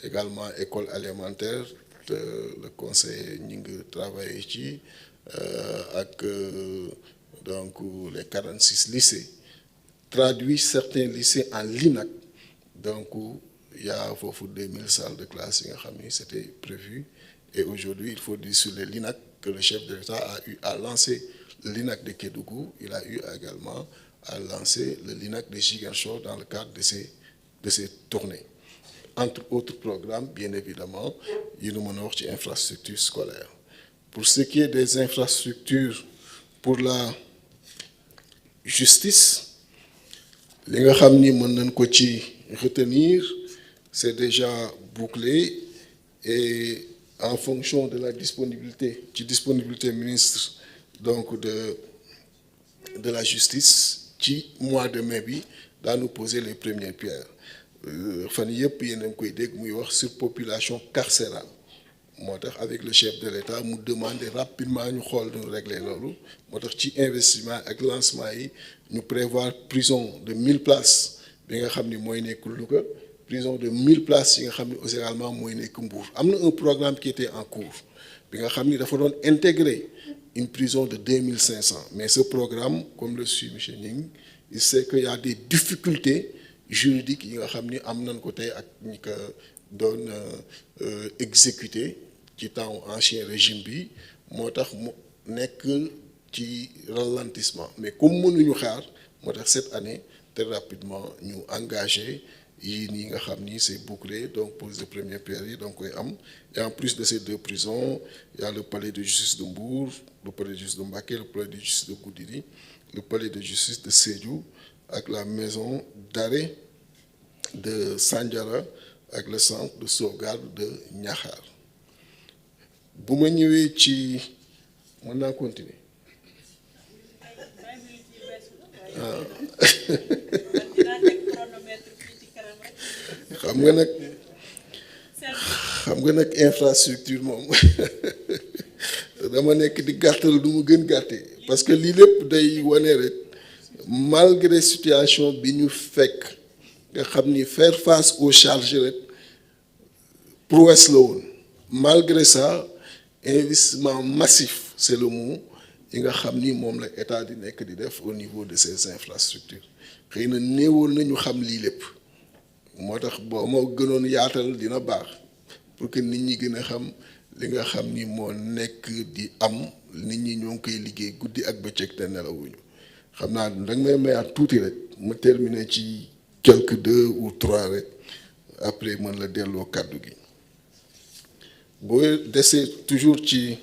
également école alimentaire le conseil ñi ngi travaillé ci ak donc les 46 lycées traduit certains lycées en LINAC donc il y a foofu 2000 salles de classe yi nga xam ni c'était prévu et aujourd'hui il faut dire sur les LINAC que le chef de l'État a eu à lancer le LINAC de Kédougou, il a eu également à lancer le LINAC de Ziguinchor dans le cadre de ces tournées. Entre autres programmes, bien évidemment, il nous mën a wax ci infrastructure scolaire. Pour ce qui est des infrastructures pour la justice, li nga xam ni mën nañ ko ci retenir, c'est déjà bouclé et en fonction de la disponibilité ministre donc de la justice ci mois de mai bi daanu poser les premières pierres fan yëpp yéen a ngi koy dégg muy wax surpopulation carcérale moo tax avec le chef de l'État mu demander rapidement ñu xool ñu régler loolu moo tax ci investissement ak lancement yi ñu prévoir prison de 1000 places bi nga xam ni mooy nekk Louga prison de 1000 places yi nga xam ni aussi également mooy nekk Mbour am na un programme qui était en cours bi nga xam ni dafa doon intégrer une prison de 2500 mais ce programme comme le suit monsieur Ning il sait qu'il y a des difficultés juridiques yi nga xam ni am nañ ko tey ak ñi ko doon exécuter ci temps ancien régime bi moo tax mu nekk ci ralentissement mais comme mënuñu xaar moo tax cette année très rapidement ñu engagé yii nii nga xam ni c'est bouclé donc pose de première pierre yi donc koy am et en plus de ces deux prisons il y a le palais de justice de Mbour le palais de justice de Mbacké le palais de justice de Goudiri le palais de justice de Sédhiou ak la maison d'arrêt de Sandiara ak le centre de sauvegarde de Niakhar bu ma ñëwee ci mën naa continuer xam nga nag infrastructure moom dama nekk di gàttal du mu gën gàtte parce que lii lépp day wane rek malgré situation bi ñu fekk nga xam ni faire face aux charges rek prouesse la woon malgré ça investissement massif c'est le mot yi nga xam ni moom la état di nekk di def au niveau de ces infrastructures xëy na néewoon na ñu xam lii lépp moo tax boo moo gënoon yaatal dina baax pour que nit ñi gën a xam li nga xam ni moo nekk di am nit ñi ñoo ngi koy liggéey guddi ak bëccëg te nelawuñu xam naa danga may mayaat tuuti rek ma terminer ci quelques 2 ou 3 rek après mën la delloo kàddu gi boo desee toujours ci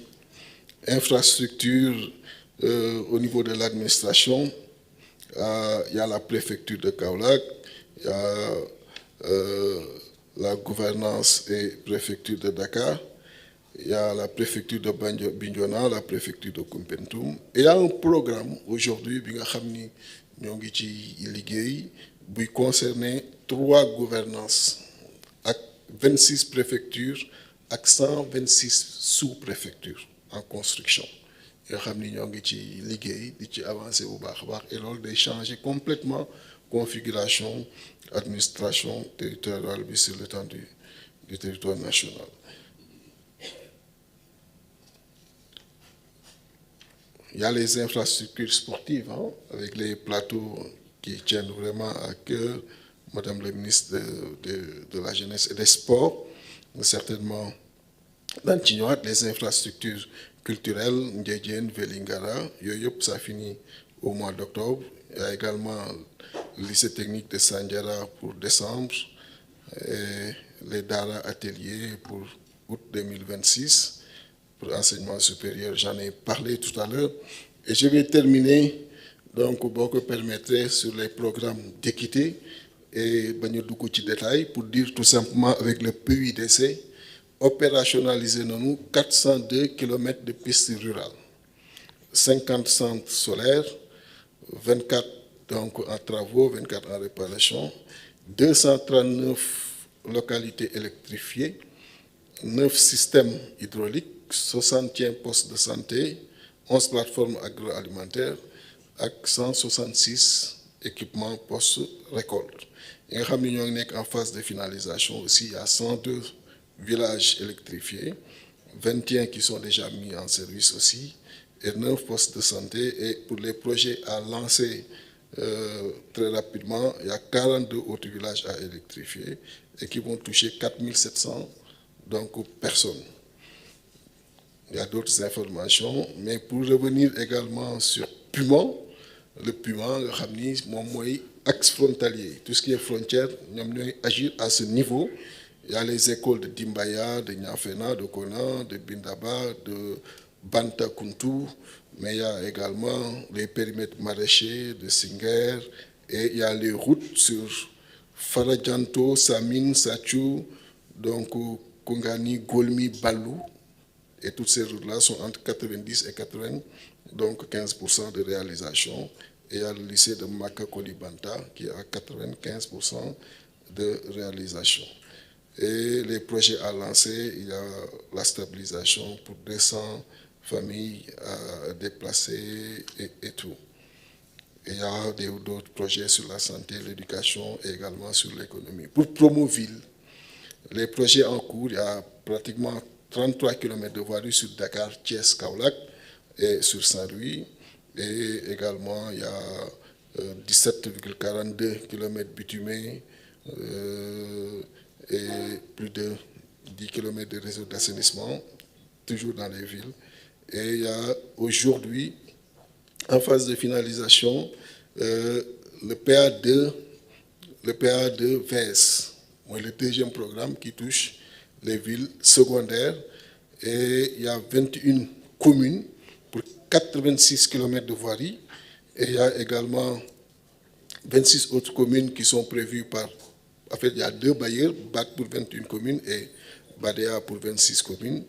infrastructure au niveau de l'administration il y a la préfecture de Kaolack il y a la gouvernance et préfecture de Dakar il y a la préfecture de Bignona la préfecture de Koumpentoum et il y a un programme aujourd'hui bi nga xam ni ñoo ngi ci liggéey buy concerner 3 gouvernances ak 26 préfectures ak 126 sous-préfectures en construction yoo xam ni ñoo ngi ci liggéey di ci avancer bu baax a baax et loolu day changer complètement configuration administration territoriale bi sur l'étendue du territoire national. Il y a les infrastructures sportives avec les plateaux qui tiennent vraiment à cœur Madame la ministre de la Jeunesse et des Sports certainement daan ci ñëwaat les infrastructures culturelles Ndiédiène Vélingara yooyu yëpp ça finit au mois d'octobre. Il y a également le lycée technique de Sandiara pour décembre et les Dara ateliers pour août 2026 pour enseignement supérieur j'en ai parlé tout à l'heure et je vais terminer donc boo ko permettre sur les programmes d'équité et bañ a dugg ci détail pour dire tout simplement avec le PUDC opérationnalisé nañu 402 kilomètres de pistes rurales 50 centres solaires 24 donc en travaux 24 en réparation 239 localités électrifiées 9 systèmes hydrauliques 61 postes de santé 11 plateformes agroalimentaires ak 166 équipements post-récolte yi nga xam ni ñoo ngi nekk en phase de finalisation aussi, il y a 102 villages électrifiés, 21 qui sont déjà mis en service aussi, et 9 postes de santé. Et pour les projets à lancer très rapidement, il y a 42 autres villages à électrifier et qui vont toucher 4700 personnes. Il y a d'autres informations, mais pour revenir également sur Puman, le Puman, le Ramni, mon moyen axe frontalier, tout ce qui est frontière, nous allons agir à ce niveau. Il y a les écoles de Dimbaya, de Nyafena, de Kona, de Bindaba, de Banta Kuntu, mais il y a également les périmètres maraîchers de Singer, et il y a les routes sur Faradjanto, Samin, Sachou, donc Kongani, Golmi, Balou, et toutes ces routes-là sont entre 90 et 80, donc 15% de réalisation. Et il y a le lycée de Maka-Kolibanta qui est à 95% de réalisation. Et les projets à lancer, il y a la stabilisation pour 200 familles à déplacer et tout. Et il y a d'autres projets sur la santé, l'éducation et également sur l'économie. Pour Promoville, les projets en cours, il y a pratiquement 33 km de voirie sur Dakar, Thiès, Kaolack et sur Saint-Louis. Et également, il y a 17,42 km bitumés et plus de 10 km de réseau d'assainissement, toujours dans les villes. Et il y a aujourd'hui, en phase de finalisation, le PA2 VS, le deuxième programme qui touche les villes secondaires. Et il y a 21 communes pour 86 km de voirie. Et il y a également 26 autres communes qui sont prévues par... En fait, il y a 2 bailleurs, BAC pour 21 communes et BADEA pour 26 communes.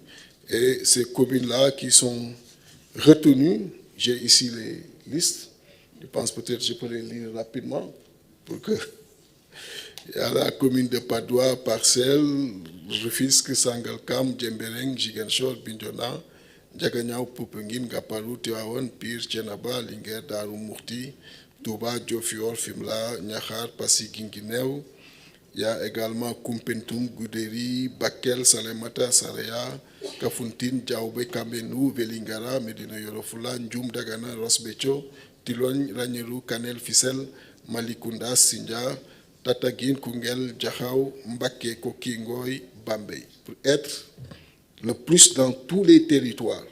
Et ces communes-là qui sont retenues, j'ai ici les listes. Je pense peut-être que je peux les lire rapidement pour que... Il y a la commune de Padoua, Parcelles, Rufisque, Sangalkam, Djembereng, Ziguinchor, Bignona, Ndiaganiao, Popenguine, Gapalou, Tivaouane, Pire, Thiénaba, Linguère, Darou Mourti, Touba, Diofior, Fimela, Niakhar, Passy, Guinguinéo. Il y a également Koumpentoum, Goudéry, Bakel, Salemata, Saraya, Kafountine, Djaoube, Kamenou, Velingara, Medina Yorofula, Ndjoum, Dagana, Rosbecho, Tilogne, Ragnerou, Kanel, Fissel, Malikunda, Sindia, Tataguine, Koungheul, Djakhao, Mbaké, Koki, Ngoy, Bambey. Pour être le plus dans tous les territoires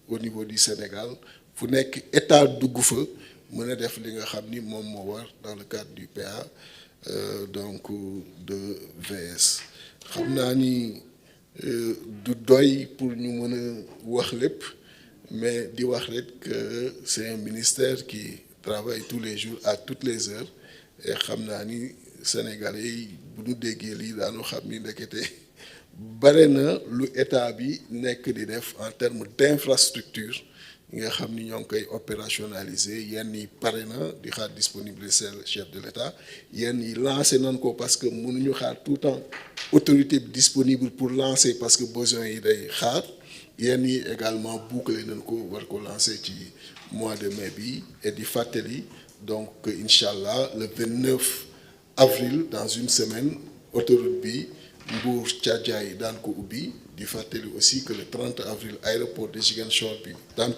au niveau du Sénégal, vous n'êtes qu'État de Goufeu, vous n'êtes dans le cadre du PA, donc de VS. Xamnani du doy pour nous mener wax lepp, mais di wax rek que c'est un ministère qui travaille tous les jours à toutes les heures et xamnani Sénégalais yi bu ñu déggee lii daanu xam ni ndekete bare na lu état bi nekk di def en termes d'infrastructure yi nga xam ni ñoo ngi koy opérationnaliser yenn yi pare na di xaar disponibilité chef de l'État yenn yi lancé nañ ko parce que mënuñu xaar tout le temps autorité disponible pour lancer parce que besoin yi day xaar yenn yi également boucler nañ ko war ko lancer ci mois de mai bi et di fàttali donc inchallah le 29 avril dans une semaine autoroute bi Mbour Thiadiaye daan ko ubbi di fàttali aussi que le 30 avril aéroport de Ziguinchor bi daan